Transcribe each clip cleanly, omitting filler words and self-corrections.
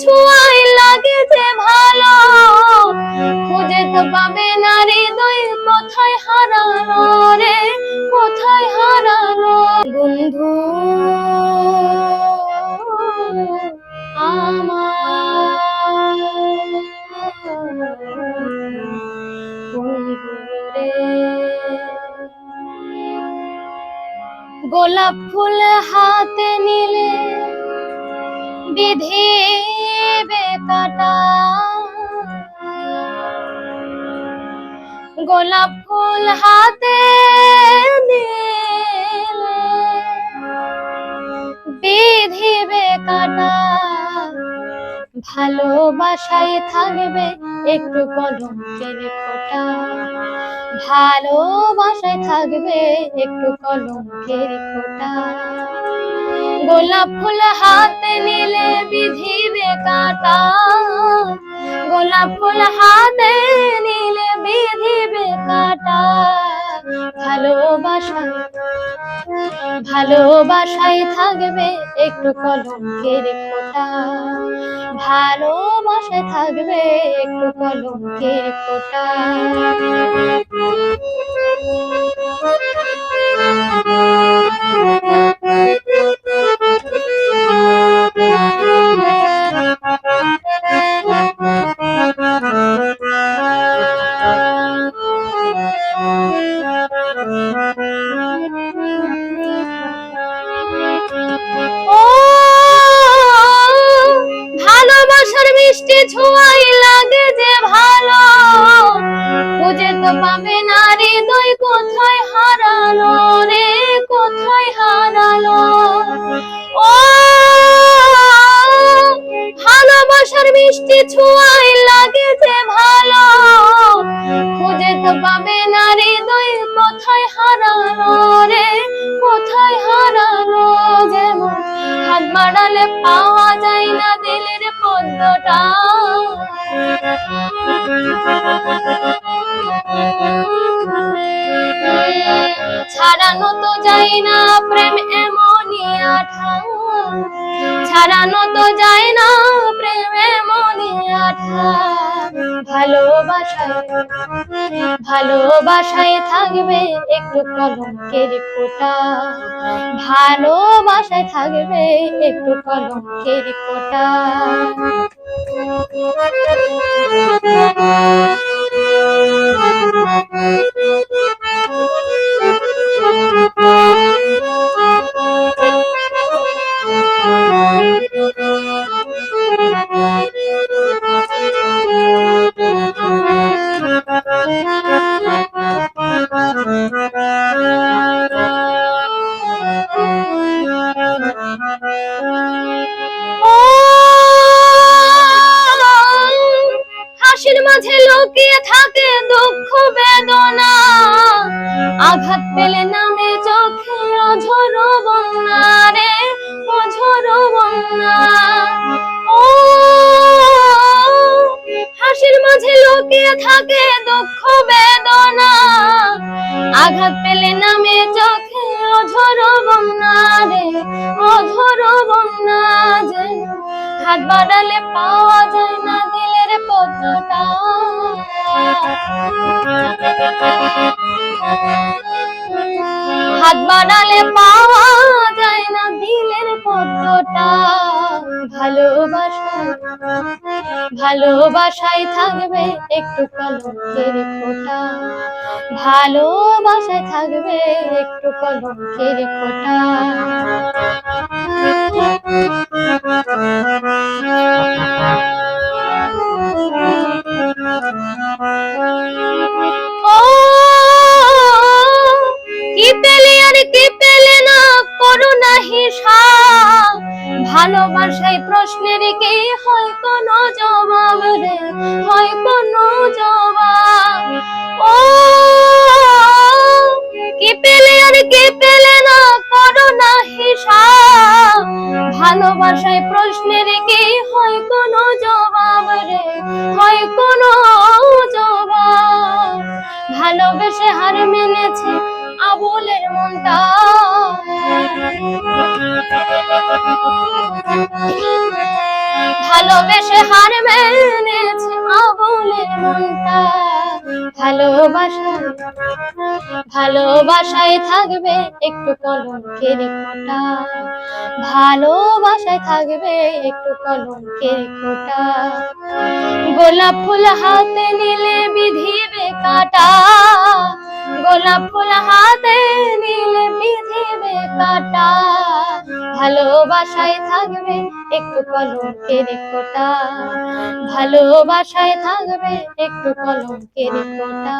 ছোঁয়ায় লাগে যে ভালো, খুঁজে তো পাবে না হৃদয় কোথায় হারানো রে, কোথায় হারানো বন্ধু আমার, বন্ধু রে। গোলাপ ফুল হাতে নিলে বিধিবে কাটা, গোলাপ ফুল হাতে নিলে বিধিবে কাটা, ভালোবাসায় থাকবে একটু কলঙ্কের খোঁটা, ভালোবাসায় থাকবে একটু কলঙ্কের খোঁটা। গোলাপ ফুল হাতে নিলে বিধিবে কাটা, গোলাপ ফুল হাতে নিলে বিধিবে কাটা, ভালোবাসায় ভালোবাসায় থাকবে একটু কলঙ্কের খোঁটা, ভালোবাসায় থাকবে একটু কলঙ্কের খোঁটা। ভালোবাসার মিষ্টি ছোঁয়ায় লাগে যে ভালো, খুঁজে তো পাবে না হৃদয় কোথায় হারালো রে, কোথায় হারালো। ও ভালোবাসার মিষ্টি ছোঁয়ায় লাগে যে ভালো, খুঁজে তো পাবে না হৃদয় কোথায় হারালো রে, কোথায় হারালো। যেমন হাত বাড়ালে পাওয়া যায় না দিলের পদ্মটা, ছাড়ানো তো যায় না প্রেম এমনই আঠা, ছাড়ানো তো যায় না প্রেম এমনই আঠা, ভালোবাসায় ভালোবাসায় থাকবে একটু কলঙ্কের খোঁটা, ভালোবাসায় থাকবে একটু কলঙ্কের খোঁটা। হাসির মাঝে লুকিয়ে থাকে দুঃখ বেদনা, আঘাত পেলে নামে চোখে অঝর বন্যা রে, অঝর বন্যা। ও হাসির মাঝে লুকিয়ে থাকে দুঃখ বেদনা, আঘাত পেলে নামে চোখে অঝর বন্যা রে, অঝর বন্যা। যে হাত বাড়ালে পাওয়া যায় না দিলের পদ্মটা, হাত বাড়ালে পাওয়া যায় না দিলের পদ্মটা, ভালোবাসা ভালোবাসায় থাকবে একটু কলঙ্কের খোঁটা, ভালোবাসায় থাকবে একটু কলঙ্কের খোঁটা। ও কি পেলে আর কি পেলে না করুণা হিসাব, ভালোবাসায় প্রশ্নের কি হয় কোনো জবাব রে, হয় কোনো জবাব। ও কি পেলে আর কি পেলে না করুণা হিসাব, ভালোবাসায় প্রশ্নের কি হয় কোনো জবাব রে, হয় কোনো জবাব। ভালোবেসে হার মেনেছে আবুলের মনটা, ভালোবেসে হার মেনেছে আবুলের মনটা। ভালোবাসায় ভালোবাসায় থাকবে একটু কলঙ্কের ফোঁটা, ভালোবাসায় থাকবে একটু কলঙ্কের ফোঁটা। গোলাপ ফুল হাতে নিলে বিধিবে কাঁটা, গোলাপ ফুল হাতে নিলে বিধিবে কাঁটা। ভালোবাসায় থাকবে একটু কলঙ্কের ফোঁটা, ভালোবাসায় থাকবে একটু কলঙ্কের ফোঁটা।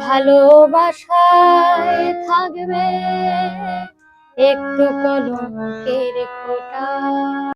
ভালোবাসায় থাকবে একটু কলঙ্কের ফোঁটা।